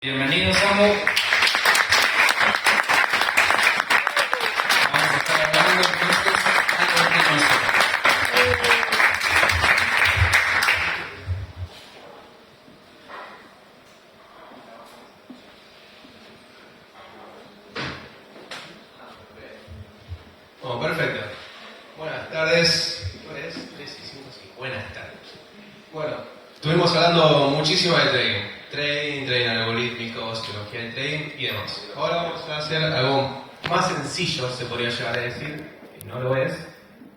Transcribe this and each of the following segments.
Bienvenido, Samu. Vamos a estar hablando entonces algo de nosotros. Bueno, perfecto. Buenas tardes. ¿Qué es? 3 y 5, sí. Buenas tardes. Bueno, estuvimos hablando muchísimo de trading algorítmico, psicología del trading y demás. Ahora vamos a hacer algo más sencillo, se podría llegar a decir, y no lo es,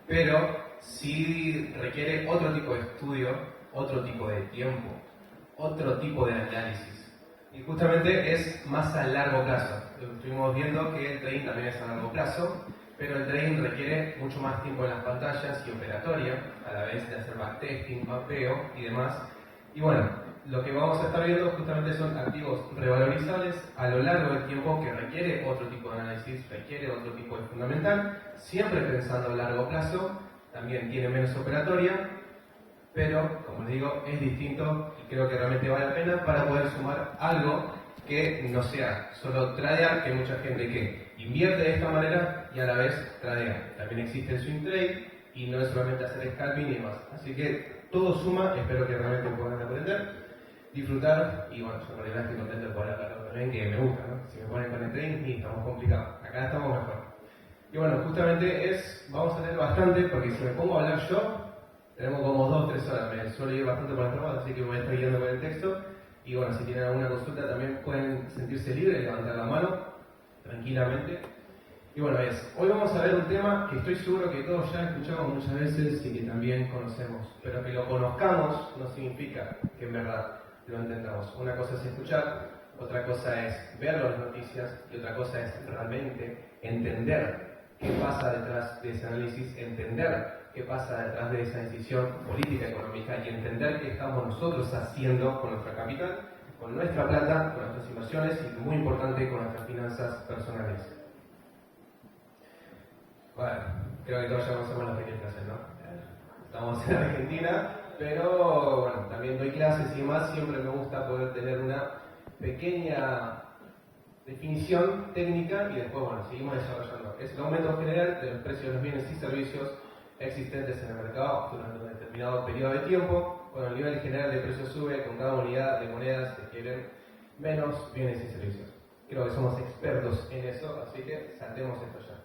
pero sí requiere otro tipo de estudio, otro tipo de tiempo, otro tipo de análisis. Y justamente es más a largo plazo. Estuvimos viendo que el trading también es a largo plazo, pero el trading requiere mucho más tiempo en las pantallas y operatoria, a la vez de hacer backtesting, mapeo y demás. Y bueno, lo que vamos a estar viendo justamente son activos revalorizables a lo largo del tiempo, que requiere otro tipo de análisis, requiere otro tipo de fundamental, siempre pensando a largo plazo, también tiene menos operatoria, pero como les digo, es distinto y creo que realmente vale la pena para poder sumar algo que no sea solo tradear, que hay mucha gente que invierte de esta manera y a la vez tradea. También existe el swing trade y no es solamente hacer scalping y demás. Así que todo suma, espero que realmente puedan aprender, disfrutar y bueno, yo en realidad estoy contento de poder hablar también, que me gusta, ¿no? Si me ponen con el trading y estamos complicados, acá estamos mejor. Y bueno, justamente vamos a tener bastante, porque si me pongo a hablar yo, tenemos como 2 o 3 horas, me suelo ir bastante por las ramas, así que me voy a estar guiando con el texto. Y bueno, si tienen alguna consulta también pueden sentirse libres de levantar la mano, tranquilamente. Y bueno, hoy vamos a ver un tema que estoy seguro que todos ya escuchamos muchas veces y que también conocemos, pero que lo conozcamos no significa que en verdad lo entendamos. Una cosa es escuchar, otra cosa es ver las noticias y otra cosa es realmente entender qué pasa detrás de ese análisis, entender qué pasa detrás de esa decisión política económica y entender qué estamos nosotros haciendo con nuestra capital, con nuestra plata, con nuestras inversiones y, muy importante, con nuestras finanzas personales. Bueno, creo que todos ya conocemos las pequeñas clases, ¿no? Estamos en Argentina, pero bueno, también doy clases y demás, siempre me gusta poder tener una pequeña definición técnica y después, bueno, seguimos desarrollando. Es el aumento general de los precios de los bienes y servicios existentes en el mercado durante un determinado periodo de tiempo, cuando el nivel general de precios sube con cada unidad de monedas se adquieren menos bienes y servicios. Creo que somos expertos en eso, así que saltemos esto ya.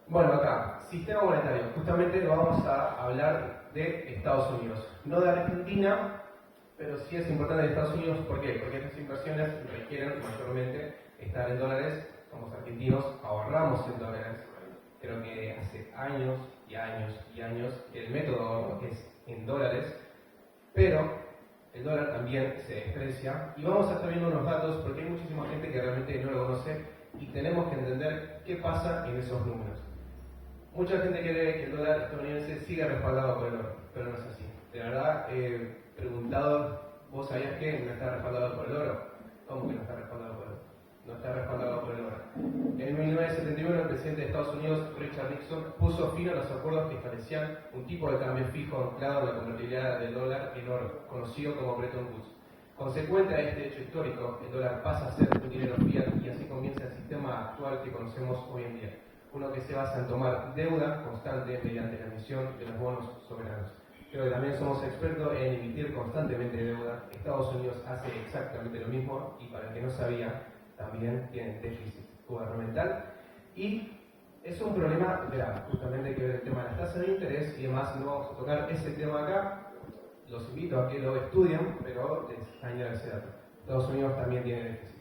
Bueno, acá, sistema monetario. Justamente vamos a hablar de Estados Unidos, no de Argentina, pero sí es importante de Estados Unidos. ¿Por qué? Porque estas inversiones requieren mayormente estar en dólares. Somos argentinos, ahorramos en dólares. Creo que hace años y años y años que el método de ahorro es en dólares, pero el dólar también se desprecia. Y vamos a estar viendo unos datos porque hay muchísima gente que realmente no lo conoce y tenemos que entender qué pasa en esos números. Mucha gente cree que el dólar estadounidense sigue respaldado por el oro, pero no es así. De verdad, he preguntado, ¿vos sabías que no está respaldado por el oro? ¿Cómo que no está respaldado por el oro? No está respaldado por el oro. En 1971, el presidente de Estados Unidos, Richard Nixon, puso fin a los acuerdos que establecían un tipo de cambio fijo anclado en la convertibilidad del dólar en oro, conocido como Bretton Woods. Consecuente a este hecho histórico, el dólar pasa a ser un dinero fiat y así comienza el sistema actual que conocemos hoy en día. Uno que se basa en tomar deuda constante mediante la emisión de los bonos soberanos. Creo que también somos expertos en emitir constantemente deuda. Estados Unidos hace exactamente lo mismo y para el que no sabía, también tienen déficit gubernamental. Y es un problema grave, justamente que ver el tema de las tasas de interés y demás. No vamos a tocar ese tema acá. Los invito a que lo estudien, pero les añado ese dato. Estados Unidos también tiene déficit.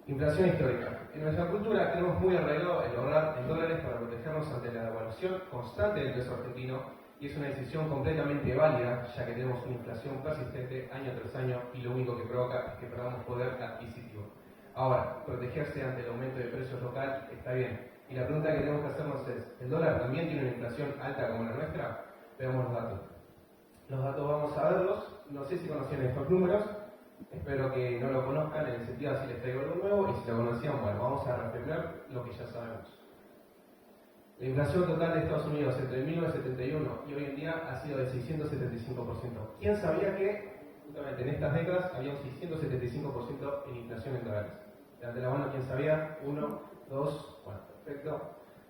Inflación histórica. En nuestra cultura tenemos muy arraigado el ahorrar en dólares para protegernos ante la devaluación constante del peso argentino y es una decisión completamente válida, ya que tenemos una inflación persistente año tras año y lo único que provoca es que perdamos poder adquisitivo. Ahora, protegerse ante el aumento de precios local está bien. Y la pregunta que tenemos que hacernos es, ¿el dólar también tiene una inflación alta como la nuestra? Veamos los datos. Los datos vamos a verlos. No sé si conocían estos números. Espero que no lo conozcan, en el sentido de si les traigo algo nuevo, y si lo conocían, bueno, vamos a refrendar lo que ya sabemos. La inflación total de Estados Unidos entre 1971 y hoy en día ha sido de 675%. ¿Quién sabía que Justamente en estas décadas había un 675% en inflación en dólares. Levante la mano, ¿quién sabía? Uno, dos, bueno, perfecto.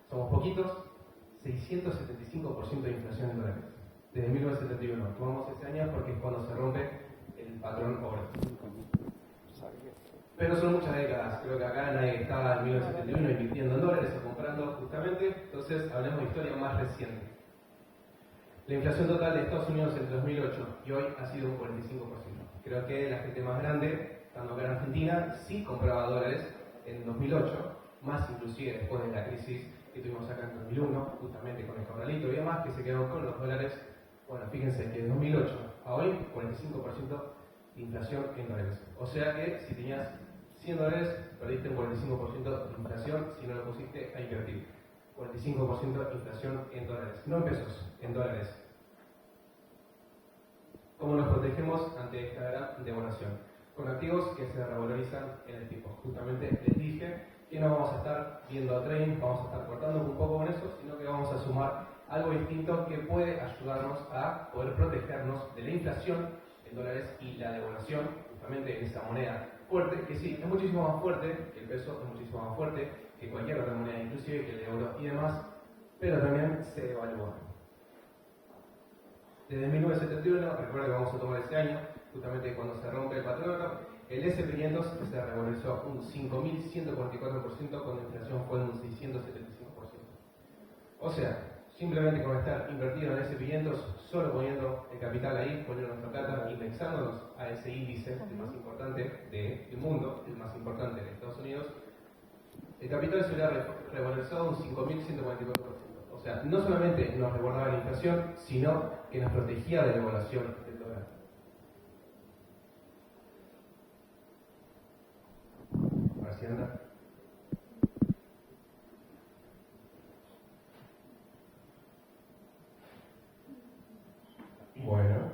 Somos poquitos. 675% de inflación en dólares. Desde 1971. Tomamos ese año porque es cuando se rompe el patrón oro. Pero son muchas décadas. Creo que acá nadie estaba en 1971 invirtiendo en dólares o comprando justamente. Entonces hablemos de historia más reciente. La inflación total de Estados Unidos entre 2008 y hoy ha sido un 45%. Creo que la gente más grande, estando acá en Argentina, sí compraba dólares en 2008, más inclusive después de la crisis que tuvimos acá en 2001, justamente con el corralito y demás, que se quedó con los dólares. Bueno, fíjense que de 2008 a hoy, 45% de inflación en dólares. O sea que si tenías 100 dólares, perdiste un 45% de inflación si no lo pusiste a invertir. 45% de inflación en dólares, no en pesos, en dólares. ¿Cómo nos protegemos ante esta gran devaluación? Con activos que se revalorizan en el tipo. Justamente les dije que no vamos a estar viendo a trading, vamos a estar cortando un poco con eso, sino que vamos a sumar algo distinto que puede ayudarnos a poder protegernos de la inflación en dólares y la devaluación, justamente en esa moneda fuerte, que sí, es muchísimo más fuerte que el peso, es muchísimo más fuerte que cualquier otra moneda, inclusive que el euro y demás, pero también se devalúa. Desde 1971, recuerda que vamos a tomar ese año, justamente cuando se rompe el patrón, el S500 se revalorizó un 5.144%, cuando la inflación fue de un 675%. O sea, simplemente con estar invertido en el S500, solo poniendo el capital ahí, poniendo nuestra plata, indexándonos a ese índice, el más importante del mundo, el más importante de Estados Unidos, el capital se hubiera revalorizado un 5.144%. O sea, no solamente nos resguardaba la inflación, sino que nos protegía de la devaluación del dólar. A ver si anda. Bueno.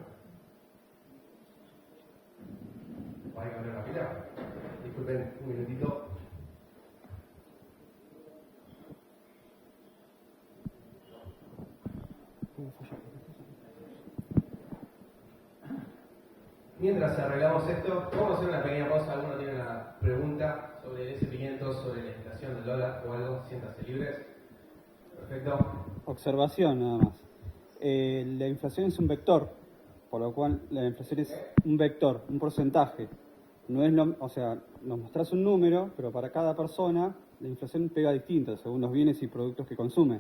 Voy a cambiar la pila. Disculpen un minutito. Mientras arreglamos esto, vamos a hacer una pequeña pausa. ¿Alguno tiene una pregunta sobre el S500, sobre la inflación del dólar o algo? Siéntanse libres. Perfecto. Observación nada más. La inflación es un vector, por lo cual la inflación es un vector, un porcentaje. No es o sea, nos mostrás un número, pero para cada persona la inflación pega distinto según los bienes y productos que consume.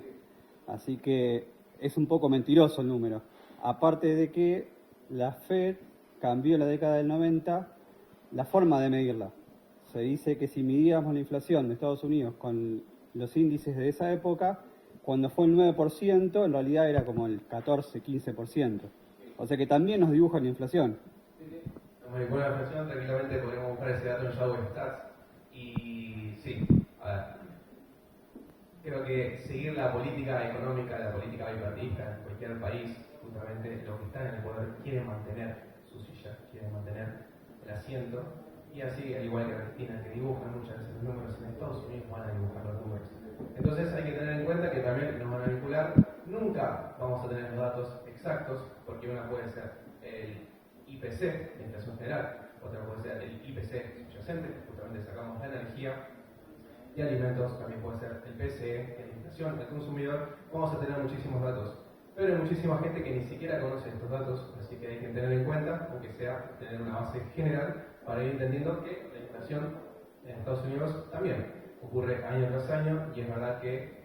Así que es un poco mentiroso el número. Aparte de que la Fed cambió en la década del 90 la forma de medirla. Se dice que si midíamos la inflación de Estados Unidos con los índices de esa época, cuando fue el 9%, en realidad era como el 14-15%. O sea que también nos dibuja la inflación. Nos manipula la inflación, tranquilamente podemos buscar ese dato en Yahoo Stats. Y sí, a ver. Creo que seguir la política económica, la política bipartidista en cualquier país, justamente los que están en el poder quieren mantener su silla, quieren mantener el asiento. Y así, al igual que Argentina, que dibujan muchas veces los números, en Estados Unidos van a dibujar los números. Entonces hay que tener en cuenta que también nos van a vincular. Nunca vamos a tener los datos exactos, porque una puede ser el IPC, la inflación general, otra puede ser el IPC subyacente, justamente sacamos la energía, y alimentos, también puede ser el PCE, la inflación, el consumidor. Vamos a tener muchísimos datos, pero hay muchísima gente que ni siquiera conoce estos datos, así que hay que tener en cuenta, aunque sea tener una base general, para ir entendiendo que la inflación en Estados Unidos también ocurre año tras año, y es verdad que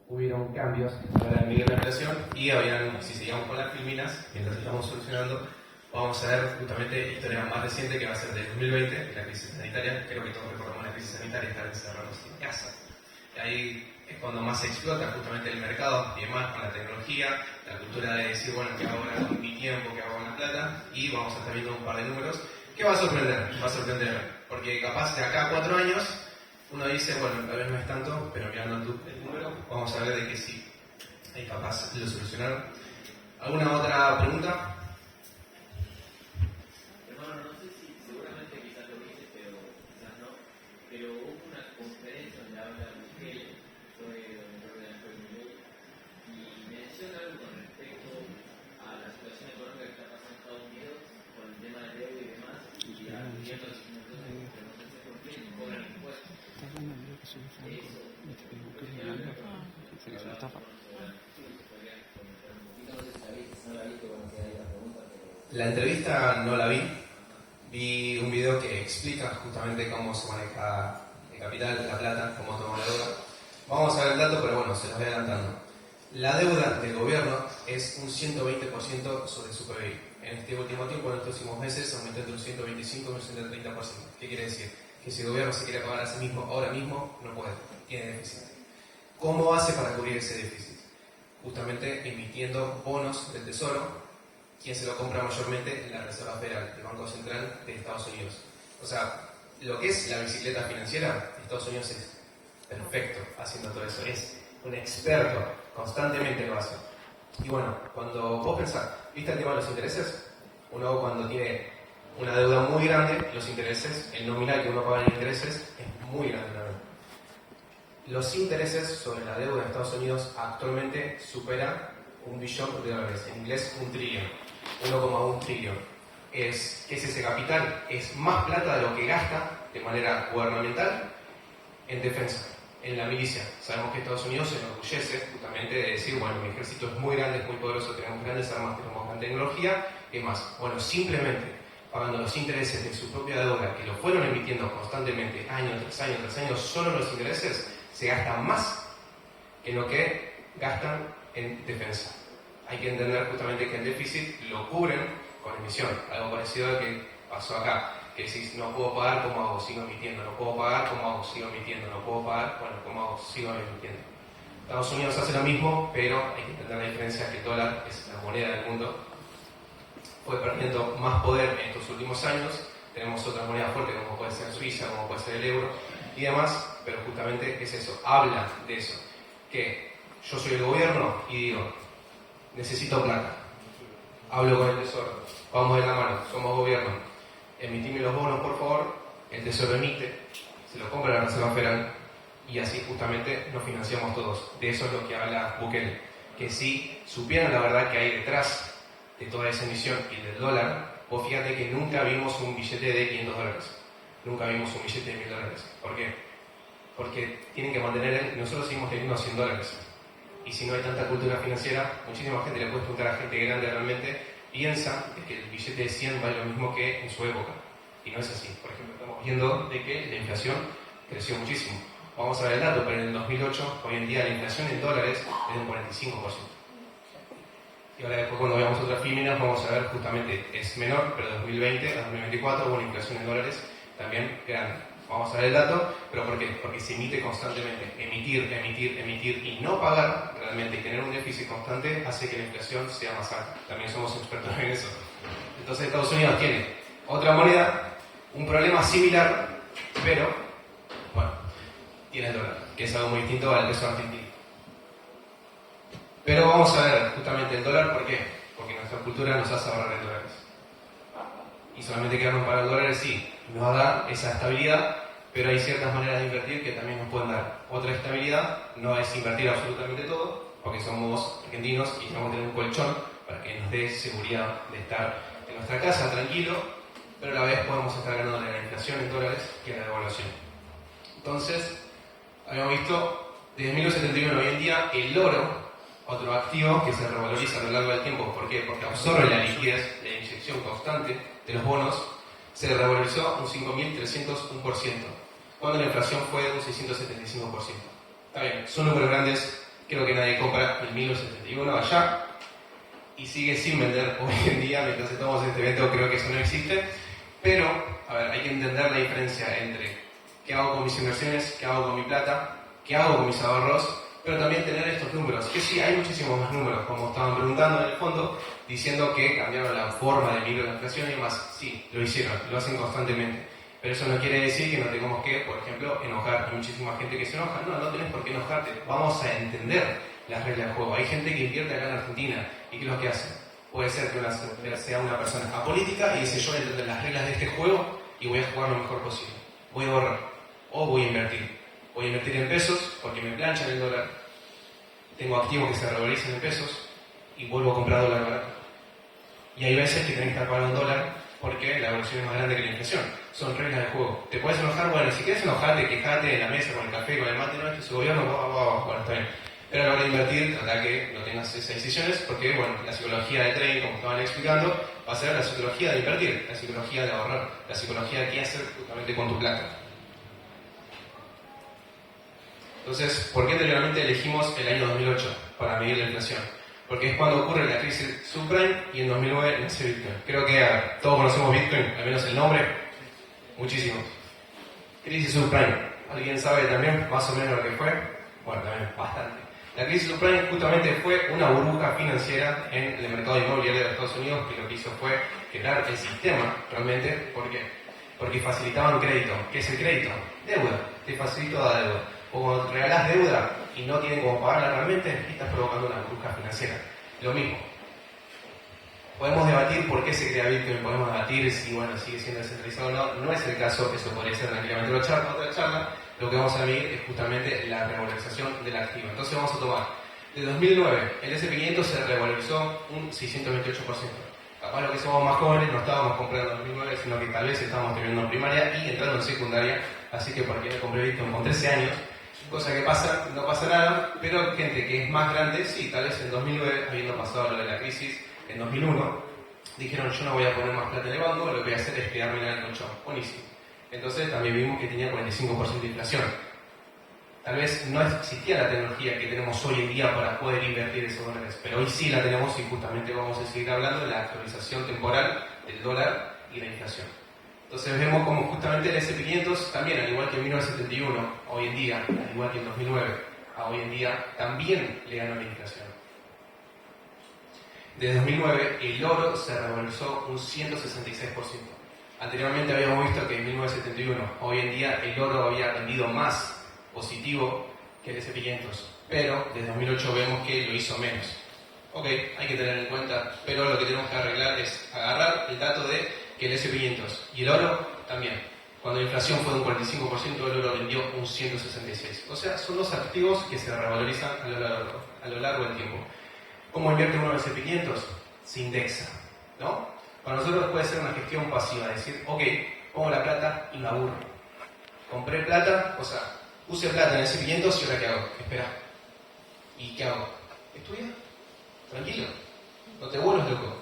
hubieron cambios para medir la inflación, y habían, si seguíamos con las filminas, mientras estamos solucionando, vamos a ver justamente la historia más reciente, que va a ser de 2020, la crisis sanitaria. Creo que todos recordamos la crisis sanitaria, estar encerrados en casa. Y ahí es cuando más se explota justamente el mercado, y demás con la tecnología, la cultura de decir, bueno, ¿qué hago ahora con mi tiempo? ¿Qué hago con la plata? Y vamos a estar viendo un par de números que va a sorprender, porque capaz de acá a 4 años, uno dice, bueno, tal vez no es tanto, pero mirando el número, vamos a ver de que sí, hay capaz lo solucionaron. ¿Alguna otra pregunta? Pero hubo una conferencia donde habla Bukele, fue donde creo que fue Milei, y menciona algo con respecto a la situación económica que está pasando en Estados Unidos con La entrevista no la vi. Vi un video que explica justamente cómo se maneja el capital, la plata, cómo toma la deuda. Vamos a ver el dato, pero bueno, se los voy adelantando. La deuda del gobierno es un 120% sobre su PBI. En este último tiempo, en estos últimos meses, aumentó entre un 125 y un 130%. ¿Qué quiere decir? Que si el gobierno se quiere pagar a sí mismo ahora mismo, no puede, tiene déficit. ¿Cómo hace para cubrir ese déficit? Justamente emitiendo bonos del Tesoro. ¿Quién se lo compra mayormente? La Reserva Federal, el Banco Central de Estados Unidos. O sea, lo que es la bicicleta financiera, Estados Unidos es perfecto haciendo todo eso. Es un experto, constantemente lo hace. Y bueno, cuando vos pensás, ¿viste el tema de los intereses? Uno cuando tiene una deuda muy grande, los intereses, el nominal que uno paga en intereses es muy grande también. Los intereses sobre la deuda de Estados Unidos actualmente supera $1 billón, en inglés un trillón, 1,1 trillón. ¿Qué es ese capital? Es más plata de lo que gasta de manera gubernamental en defensa, en la milicia. Sabemos que Estados Unidos se enorgullece justamente de decir, bueno, mi ejército es muy grande, es muy poderoso, tenemos grandes armas, tenemos gran tecnología, ¿qué más? Bueno, simplemente pagando los intereses de su propia deuda, que lo fueron emitiendo constantemente, año tras año tras año, solo los intereses, se gastan más que lo que gastan en defensa. Hay que entender justamente que el déficit lo cubren con emisión, algo parecido a lo que pasó acá, que si no puedo pagar, ¿cómo hago? Sigo emitiendo, no puedo pagar, ¿cómo hago? Sigo emitiendo, no puedo pagar, bueno, ¿cómo hago? Sigo emitiendo. Estados Unidos hace lo mismo, pero hay que entender la diferencia que el dólar es la moneda del mundo, fue perdiendo más poder en estos últimos años. Tenemos otras monedas fuertes como puede ser Suiza, como puede ser el euro y demás, pero justamente es eso, habla de eso, que yo soy el gobierno y digo, necesito plata, hablo con el tesoro, vamos de la mano, somos gobierno, emitime los bonos por favor, el tesoro emite, se lo compra la Reserva Federal y así justamente nos financiamos todos. De eso es lo que habla Bukele, que si supieran la verdad que hay detrás de toda esa emisión y del dólar, vos fíjate que nunca vimos un billete de $500, nunca vimos un billete de $1000. ¿Por qué? Porque tienen que mantener, nosotros seguimos teniendo $100. Y si no hay tanta cultura financiera, muchísima gente le puede preguntar a gente grande realmente, piensa de que el billete de 100 vale lo mismo que en su época. Y no es así. Por ejemplo, estamos viendo de que la inflación creció muchísimo. Vamos a ver el dato, pero en el 2008, hoy en día la inflación en dólares es del 45%. Y ahora después cuando veamos otras fíminas vamos a ver justamente es menor, pero de 2020 a 2024 hubo una inflación en dólares también grande. Vamos a ver el dato, pero ¿por qué? Porque se emite constantemente. Emitir y no pagar realmente y tener un déficit constante hace que la inflación sea más alta. También somos expertos en eso. Entonces Estados Unidos tiene otra moneda, un problema similar, pero bueno, tiene el dólar, que es algo muy distinto al peso argentino. Pero vamos a ver justamente el dólar, ¿por qué? Porque nuestra cultura nos hace ahorrar en dólares. Y solamente quedarnos para el dólar sí, nos da esa estabilidad, pero hay ciertas maneras de invertir que también nos pueden dar otra estabilidad. No es invertir absolutamente todo, porque somos argentinos y tenemos que tener un colchón para que nos dé seguridad de estar en nuestra casa tranquilo, pero a la vez podemos estar ganando de la inflación en dólares y en la devaluación. Entonces, habíamos visto desde 1971 hoy en día el oro, otro activo que se revaloriza a lo largo del tiempo. ¿Por qué? Porque absorbe la liquidez, la inyección constante de los bonos, se revalorizó un 5.301%, cuando la inflación fue de un 675%. Está bien, son números grandes, creo que nadie compra el 1971 allá, y sigue sin vender hoy en día, mientras estamos en este evento creo que eso no existe, pero, a ver, hay que entender la diferencia entre qué hago con mis inversiones, qué hago con mi plata, qué hago con mis ahorros, pero también tener estos números, que sí, hay muchísimos más números, como estaban preguntando en el fondo, diciendo que cambiaron la forma de medir la inflación y demás. Sí, lo hicieron, lo hacen constantemente. Pero eso no quiere decir que no tengamos que, por ejemplo, enojar. Hay muchísima gente que se enoja. No, no tenés por qué enojarte. Vamos a entender las reglas del juego. Hay gente que invierte acá en Argentina. ¿Y qué es lo que hace? Puede ser que sea una persona apolítica y dice, yo voy a entender las reglas de este juego y voy a jugar lo mejor posible. Voy a ahorrar. O voy a invertir. Voy a invertir en pesos porque me planchan el dólar. Tengo activos que se revalorizan en pesos y vuelvo a comprar dólar barato. Y hay veces que tenés que estar pagando dólar porque la evolución es más grande que la inflación. Son reglas de juego. Te puedes enojar, bueno, si quieres enojarte, quejate en la mesa con el café, con el mate, no, es tu gobierno, bueno, está bien. Pero a la hora de invertir, trata que no tengas esas decisiones, porque, bueno, la psicología de trading, como estaban explicando, va a ser la psicología de invertir, la psicología de ahorrar, la psicología de qué hacer justamente con tu plata. Entonces, ¿por qué anteriormente elegimos el año 2008 para medir la inflación? Porque es cuando ocurre la crisis subprime y en 2009 nace Bitcoin. Creo que todos conocemos Bitcoin, al menos el nombre, muchísimo. Crisis subprime, ¿alguien sabe también más o menos lo que fue? Bueno, también bastante. La crisis subprime justamente fue una burbuja financiera en el mercado inmobiliario de Estados Unidos que lo que hizo fue quebrar el sistema realmente. ¿Por qué? Porque facilitaban crédito. ¿Qué es el crédito? Deuda. Te facilito la deuda. O cuando te regalás deuda y no tienen cómo pagarla realmente, estás provocando una burbuja financiera. Lo mismo. Podemos debatir por qué se crea Bitcoin, podemos debatir si bueno, sigue siendo descentralizado o no. No es el caso, eso podría ser tranquilamente otra charla. Lo que vamos a medir es justamente la revalorización del activo. Entonces vamos a tomar, de 2009, el S&P 500 se revalorizó un 628%. Capaz lo que somos más jóvenes no estábamos comprando en 2009, sino que tal vez estábamos terminando primaria y entrando en secundaria. Así que porque me compré Bitcoin con 13 años, cosa que pasa, no pasa nada, pero gente que es más grande, sí, tal vez en 2009, habiendo pasado lo de la crisis, en 2001, dijeron yo no voy a poner más plata en el banco, lo que voy a hacer es quedarme en el colchón. Buenísimo. Entonces también vimos que tenía 45% de inflación. Tal vez no existía la tecnología que tenemos hoy en día para poder invertir esos dólares, pero hoy sí la tenemos y justamente vamos a seguir hablando de la actualización temporal del dólar y la inflación. Entonces vemos como justamente el S&P 500 también, al igual que en 1971, hoy en día, al igual que en 2009, a hoy en día, también le ganó la inflación. Desde 2009 el oro se revalorizó un 166%. Anteriormente habíamos visto que en 1971, hoy en día el oro había rendido más positivo que el S&P 500, pero desde 2008 vemos que lo hizo menos. Ok, hay que tener en cuenta, pero lo que tenemos que arreglar es agarrar el dato de que el S&P 500 y el oro también. Cuando la inflación fue de un 45%, el oro vendió un 166%. O sea, son dos activos que se revalorizan a lo largo del tiempo. ¿Cómo invierte uno en el S&P 500? Se indexa, ¿no? Para nosotros puede ser una gestión pasiva, decir, ok, pongo la plata y me aburro. Compré plata, o sea, puse plata en el S&P 500 y ahora ¿qué hago? Espera. ¿Y qué hago? ¿Estudia? Tranquilo. No te vuelvas loco.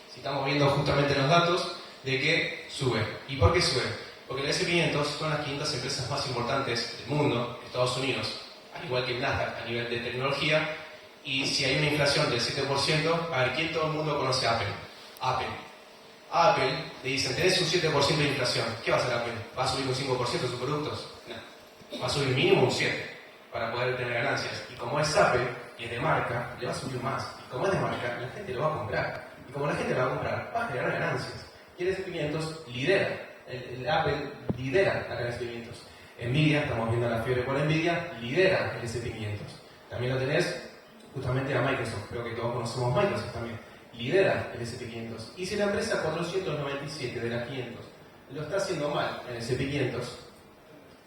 Si estamos viendo justamente los datos de que sube. ¿Y por qué sube? Porque el S&P 500 son las 500 empresas más importantes del mundo, Estados Unidos, al igual que el Nasdaq a nivel de tecnología. Y si hay una inflación del 7%, a ver, ¿quién todo el mundo conoce a Apple? Apple. A Apple le dicen, tenés un 7% de inflación. ¿Qué va a hacer Apple? ¿Va a subir un 5% sus productos? No. Va a subir mínimo un 7% para poder tener ganancias. Y como es Apple, y es de marca, le va a subir más. Y como es de marca, la gente lo va a comprar. Y como la gente lo va a comprar, va a generar ganancias. Y el S&P 500 lidera. El Apple lidera la S&P 500. Nvidia, estamos viendo la fiebre por Nvidia, lidera el S&P 500. También lo tenés justamente a Microsoft, creo que todos conocemos Microsoft también, lidera el S&P 500. Y si la empresa 497 de las 500 lo está haciendo mal en el S&P 500,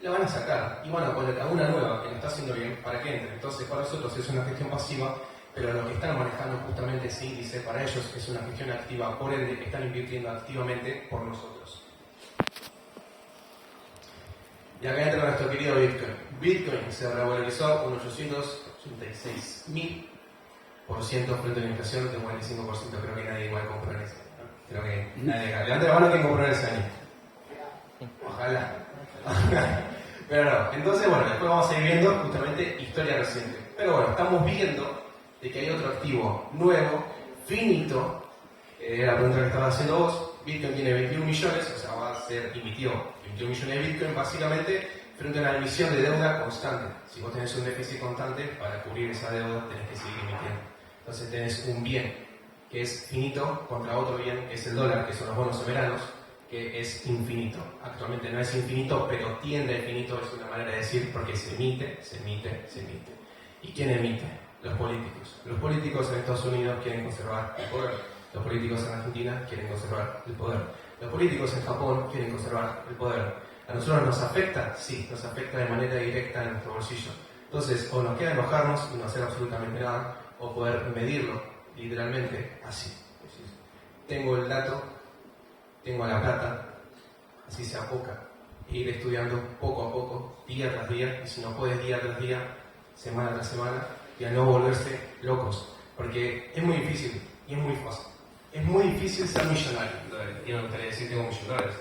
la van a sacar y van a poner a una nueva que lo está haciendo bien para que entre. Entonces para nosotros es una gestión pasiva, pero los que están manejando justamente ese índice, para ellos es una gestión activa, por ende están invirtiendo activamente por nosotros. Y acá entra nuestro querido Bitcoin. Bitcoin se revalorizó un 886.000% frente a la inflación de 45%. Creo que nadie igual compró en ese. Creo que nadie. Levanta la mano que compró en ese año. Ojalá. Pero no. Entonces, bueno, después vamos a ir viendo justamente historia reciente. Pero bueno, estamos viendo de que hay otro activo nuevo, finito. La pregunta que estabas haciendo vos. Bitcoin tiene 21 millones, o sea, va a ser emitido 21 millones de Bitcoin básicamente frente a una emisión de deuda constante. Si vos tenés un déficit constante, para cubrir esa deuda tenés que seguir emitiendo. Entonces tenés un bien que es finito contra otro bien que es el dólar, que son los bonos soberanos, que es infinito. Actualmente no es infinito, pero tiende a infinito, es una manera de decir, porque se emite, se emite, se emite. ¿Y quién emite? Los políticos. Los políticos en Estados Unidos quieren conservar el poder. Los políticos en Argentina quieren conservar el poder. Los políticos en Japón quieren conservar el poder. ¿A nosotros nos afecta? Sí, nos afecta de manera directa en nuestro bolsillo. Entonces, o nos queda enojarnos y no hacer absolutamente nada, o poder medirlo literalmente así. Tengo el dato tengo la plata, así sea poca, e ir estudiando poco a poco, día tras día, y si no puedes día tras día, semana tras semana, y a no volverse locos, porque es muy difícil y es muy fácil. Es muy difícil ser millonario, y no me gustaría decir tengo millonarios,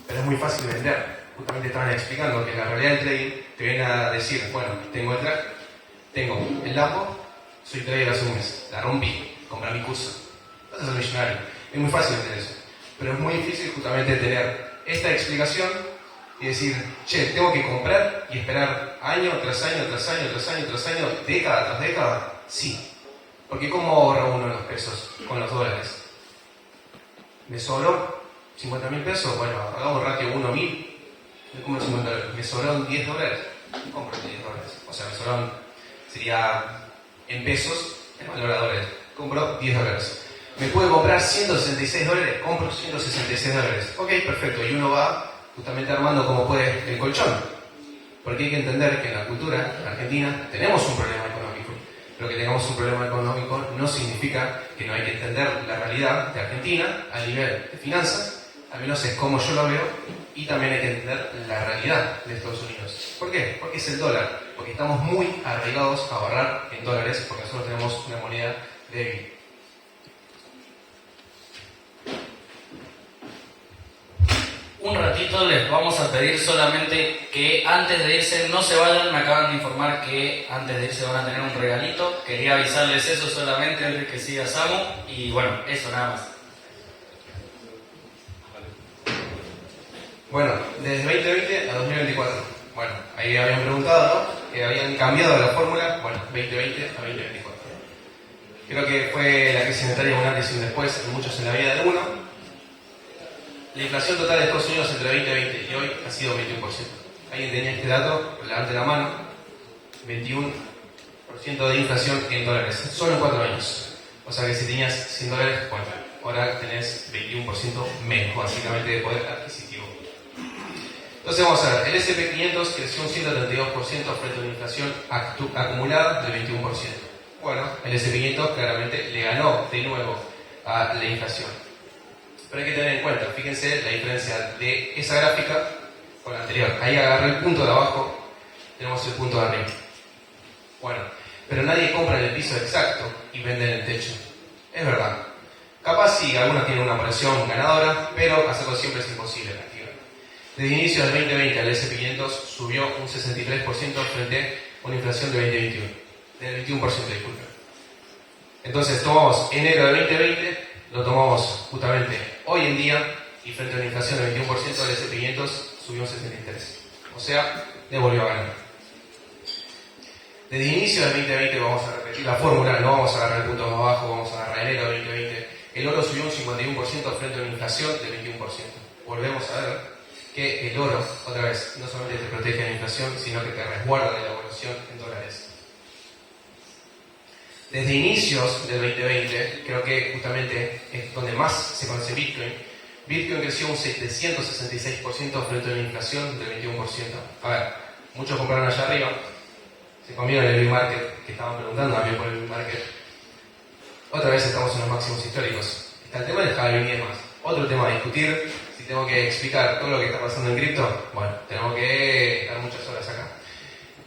pero es muy fácil vender. Justamente estaban explicando que la realidad del trading te viene a decir, bueno, tengo el track, tengo el Lambo, soy trader hace un mes, la rompí, compré mi curso, vas a ser millonario. Es muy fácil vender eso, pero es muy difícil justamente tener esta explicación y decir, che, tengo que comprar y esperar año tras año, tras año, tras año, tras año, década tras década. Sí. Porque ¿cómo ahorra uno los pesos con los dólares? ¿Me sobró 50.000 pesos? Bueno, hagamos ratio 1.000. Me compro 50 dólares. ¿Me sobraron 10 dólares? Compro 10 dólares. O sea, me sobraron, sería en pesos, en valor a dólares. Compro 10 dólares. ¿Me puede comprar 166 dólares? Compro 166 dólares. Ok, perfecto. Y uno va justamente armando como puede el colchón. Porque hay que entender que en la cultura, en Argentina, tenemos un problema económico. Pero que tengamos un problema económico no significa que no hay que entender la realidad de Argentina a nivel de finanzas, al menos es como yo lo veo, y también hay que entender la realidad de Estados Unidos. ¿Por qué? Porque es el dólar, porque estamos muy arraigados a ahorrar en dólares, porque nosotros tenemos una moneda débil. Un ratito les vamos a pedir solamente que antes de irse no se vayan. Me acaban de informar que antes de irse van a tener un regalito. Quería avisarles eso solamente antes que siga Samu. Y bueno, eso nada más. Bueno, desde 2020 a 2024. Bueno, ahí habían preguntado, ¿no? Que habían cambiado la fórmula. Bueno, 2020 a 2024. Creo que fue la crisis monetaria un antes y un después, en muchos en la vida de uno. La inflación total de Estados Unidos entre 2020 y hoy ha sido 21%. ¿Alguien tenía este dato? Levante la mano. 21% de inflación en dólares, solo en 4 años. O sea que si tenías 100 dólares, bueno, ahora tenés 21% menos, básicamente, de poder adquisitivo. Entonces vamos a ver, el S&P 500 creció un 132% frente a una inflación acumulada del 21%. Bueno, el S&P 500 claramente le ganó de nuevo a la inflación. Pero hay que tener en cuenta, fíjense la diferencia de esa gráfica con la anterior. Ahí agarré el punto de abajo, tenemos el punto de arriba. Bueno, pero nadie compra en el piso exacto y vende en el techo. Es verdad. Capaz sí, algunos tienen una presión ganadora, pero hacerlo siempre es imposible. Desde el inicio del 2020 el S&P 500 subió un 63% frente a una inflación de 2021. Del 21%, disculpen. Entonces tomamos enero de 2020, lo tomamos justamente hoy en día, y frente a una inflación del 21%, el S&P 500 subió un 63%. O sea, le volvió a ganar. Desde el inicio del 2020 vamos a repetir la fórmula, no vamos a agarrar el punto más bajo, vamos a agarrar enero del 2020. El oro subió un 51% frente a una inflación del 21%. Volvemos a ver que el oro, otra vez, no solamente te protege de la inflación, sino que te resguarda de la evaluación en dólares. Desde inicios del 2020, creo que justamente es donde más se conoce Bitcoin. Bitcoin creció un 766% frente a una inflación del 21%. A ver, muchos compraron allá arriba, se comieron el bear market, que estaban preguntando también por el bear market. Otra vez estamos en los máximos históricos. Está el tema del halving y demás. Otro tema a discutir, si tengo que explicar todo lo que está pasando en cripto, bueno, tenemos que estar muchas horas acá.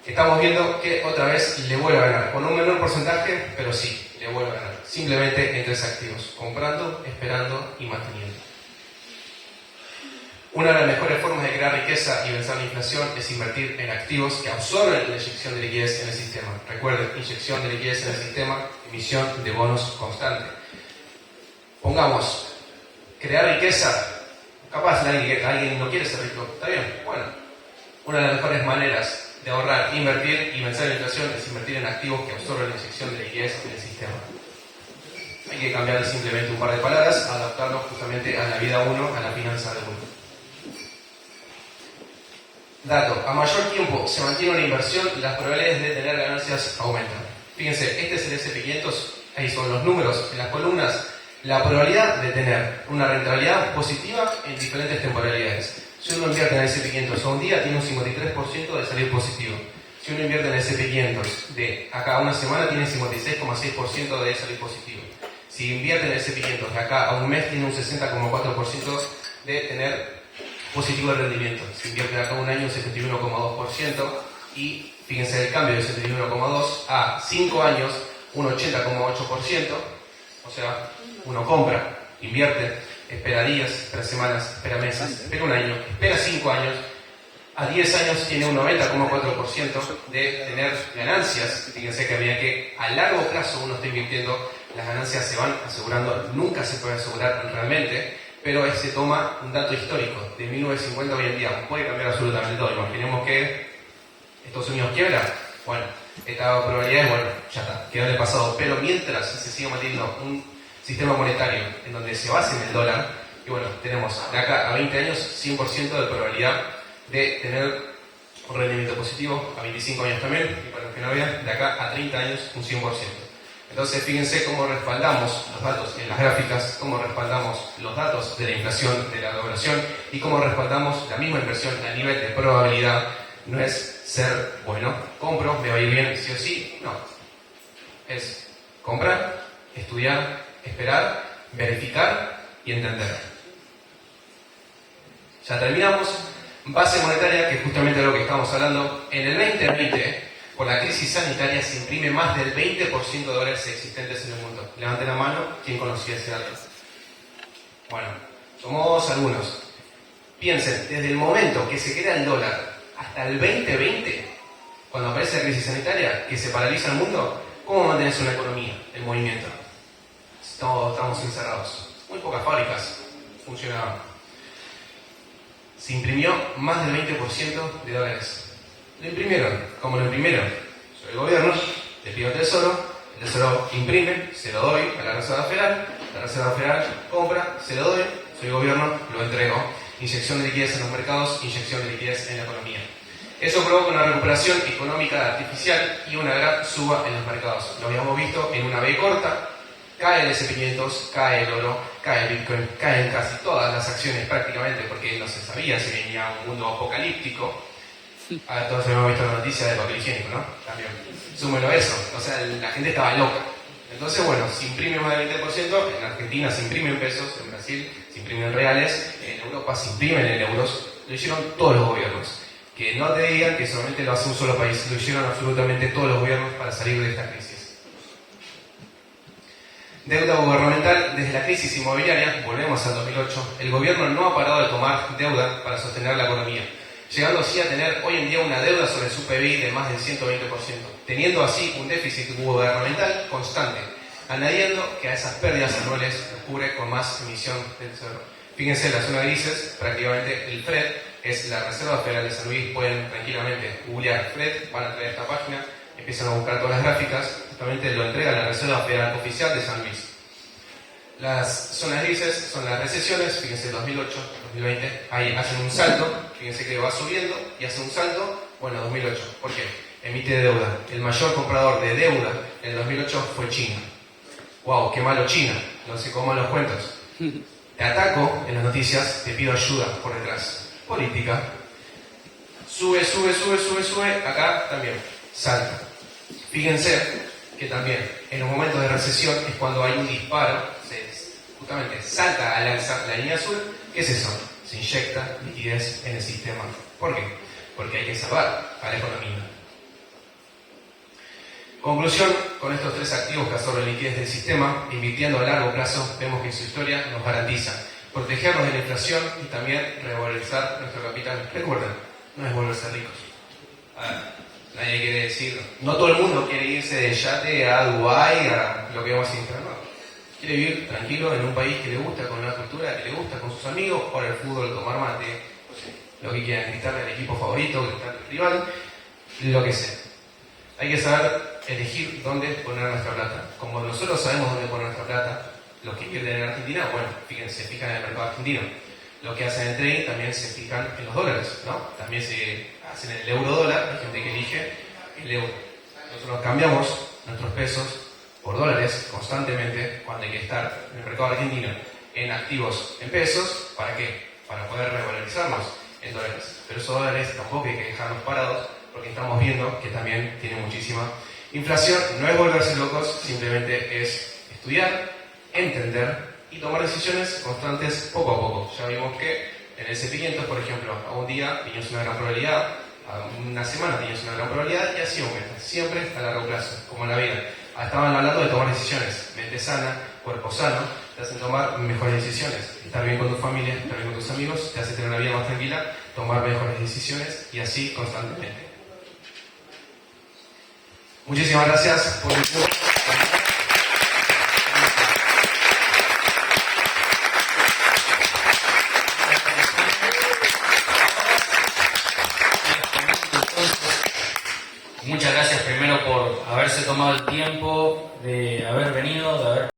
Estamos viendo que otra vez le vuelve a ganar, con un menor porcentaje, pero sí, le vuelve a ganar. Simplemente en 3 activos, comprando, esperando y manteniendo. Una de las mejores formas de crear riqueza y vencer la inflación es invertir en activos que absorben la inyección de liquidez en el sistema. Recuerden, inyección de liquidez en el sistema, emisión de bonos constante. Pongamos, crear riqueza, capaz alguien no quiere ser rico, está bien, bueno. Una de las mejores maneras de ahorrar, invertir y vencer la inflación es invertir en activos que absorben la inyección de liquidez en el sistema. Hay que cambiar simplemente un par de palabras, adaptarnos justamente a la vida 1, a la finanza de uno. Dato, a mayor tiempo se mantiene una inversión, las probabilidades de tener ganancias aumentan. Fíjense, este es el S&P 500, ahí son los números en las columnas, la probabilidad de tener una rentabilidad positiva en diferentes temporalidades. Si uno invierte en el S&P 500 a un día, tiene un 53% de salir positivo. Si uno invierte en el S&P 500 de acá a una semana, tiene 56,6% de salir positivo. Si invierten el SP500 de acá a un mes, tiene un 60,4% de tener positivo de rendimiento. Si invierte de acá a un año, un 71,2%. Y fíjense el cambio de 71,2 a 5 años, un 80,8%. O sea, uno compra, invierte, espera días, espera semanas, espera meses, espera un año, espera 5 años. A 10 años tiene un 90,4% de tener ganancias. Fíjense que había que a largo plazo uno está invirtiendo, las ganancias se van asegurando, nunca se puede asegurar realmente, pero se toma un dato histórico de 1950 hoy en día. Puede cambiar absolutamente todo. Imaginemos que Estados Unidos quiebra, bueno, esta probabilidad es, bueno, ya está, quedó en el pasado. Pero mientras se siga manteniendo un sistema monetario en donde se base en el dólar, y bueno, tenemos de acá a 20 años 100% de probabilidad de tener un rendimiento positivo, a 25 años también, y para los que no vean, de acá a 30 años un 100%. Entonces fíjense cómo respaldamos los datos en las gráficas, cómo respaldamos los datos de la inflación, de la evaluación, y cómo respaldamos la misma inversión a nivel de probabilidad. No es ser, bueno, compro, me va a ir bien sí o sí, no. Es comprar, estudiar, esperar, verificar y entender. Ya terminamos. Base monetaria, que es justamente de lo que estamos hablando. En el 2020, por la crisis sanitaria, se imprime más del 20% de dólares existentes en el mundo. Levanten la mano, ¿quién conocía ese dato? Bueno, somos algunos. Piensen, desde el momento que se crea el dólar hasta el 2020, cuando aparece la crisis sanitaria, que se paraliza el mundo, ¿cómo mantenés una economía en movimiento? Estamos encerrados. Muy pocas fábricas funcionaban. Se imprimió más del 20% de dólares. Lo imprimieron. ¿Cómo lo imprimieron? Soy el gobierno, le pido al Tesoro, el Tesoro imprime, se lo doy a la Reserva Federal, la Reserva Federal compra, se lo doy, soy el gobierno, lo entrego. Inyección de liquidez en los mercados, inyección de liquidez en la economía. Eso provoca una recuperación económica artificial y una gran suba en los mercados. Lo habíamos visto en una B corta. Cae el S&P500, cae el oro, cae el Bitcoin, caen casi todas las acciones prácticamente, porque no se sabía si venía un mundo apocalíptico. Todos hemos visto la noticia del papel higiénico, ¿no? También. Súmelo a eso. O sea, la gente estaba loca. Entonces, bueno, se imprime más del 20%, en Argentina se imprime en pesos, en Brasil se imprime en reales, en Europa se imprimen en euros. Lo hicieron todos los gobiernos. Que no te digan que solamente lo hace un solo país, lo hicieron absolutamente todos los gobiernos para salir de esta crisis. Deuda gubernamental. Desde la crisis inmobiliaria, volvemos al 2008, el gobierno no ha parado de tomar deuda para sostener la economía, llegando así a tener hoy en día una deuda sobre su PBI de más del 120%, teniendo así un déficit gubernamental constante, añadiendo que a esas pérdidas anuales nos cubre con más emisión del tesoro. Fíjense, en la zona grises, prácticamente el FRED es la Reserva Federal de San Luis. Pueden tranquilamente googlear FRED, van a traer esta página, empiezan a buscar todas las gráficas, justamente lo entrega la Reserva Federal Oficial de San Luis. Las zonas grises son las recesiones, fíjense 2008, 2020, ahí hacen un salto, fíjense que va subiendo y hace un salto, bueno, 2008, ¿por qué? Emite deuda. El mayor comprador de deuda en el 2008 fue China. ¡Wow! ¡Qué malo China! No sé cómo los cuentos. Te ataco en las noticias, te pido ayuda por detrás. Política. Sube, acá también. Salta. Fíjense que también en los momentos de recesión es cuando hay un disparo, justamente salta al alza la línea azul. ¿Qué es eso? Se inyecta liquidez en el sistema. ¿Por qué? Porque hay que salvar a la economía. Conclusión, con estos tres activos que absorben liquidez del sistema, invirtiendo a largo plazo, vemos que su historia nos garantiza protegernos de la inflación y también revalorizar nuestro capital. Recuerden, no es volverse ricos. Nadie quiere decir, no todo el mundo quiere irse de yate a Dubái, a lo que vamos a instalar, no. Quiere vivir tranquilo en un país que le gusta, con una cultura que le gusta, con sus amigos, jugar al fútbol, tomar mate, no sé, lo que quieran, gritarle al equipo favorito, gritarle al rival, lo que sea. Hay que saber elegir dónde poner nuestra plata. Como nosotros sabemos dónde poner nuestra plata, los que pierden en Argentina, bueno, fíjense, se fijan en el mercado argentino. Los que hacen el trading también se fijan en los dólares, ¿no? También se hacen el euro-dólar, hay gente que elige el euro. Nosotros cambiamos nuestros pesos por dólares constantemente cuando hay que estar en el mercado argentino en activos en pesos. ¿Para qué? Para poder revalorizarlos en dólares. Pero esos dólares tampoco hay que dejarlos parados porque estamos viendo que también tiene muchísima inflación. No es volverse locos, simplemente es estudiar, entender y tomar decisiones constantes poco a poco. Ya vimos que en el SP500, por ejemplo, a un día tenías una gran probabilidad, a una semana tenías una gran probabilidad y así aumenta, siempre a largo plazo, como en la vida. Estaban hablando de tomar decisiones, mente sana, cuerpo sano, te hacen tomar mejores decisiones. Estar bien con tu familia, estar bien con tus amigos, te hace tener una vida más tranquila, tomar mejores decisiones y así constantemente. Muchísimas gracias por el tiempo. Muchas gracias primero por haberse tomado el tiempo de haber venido, de haber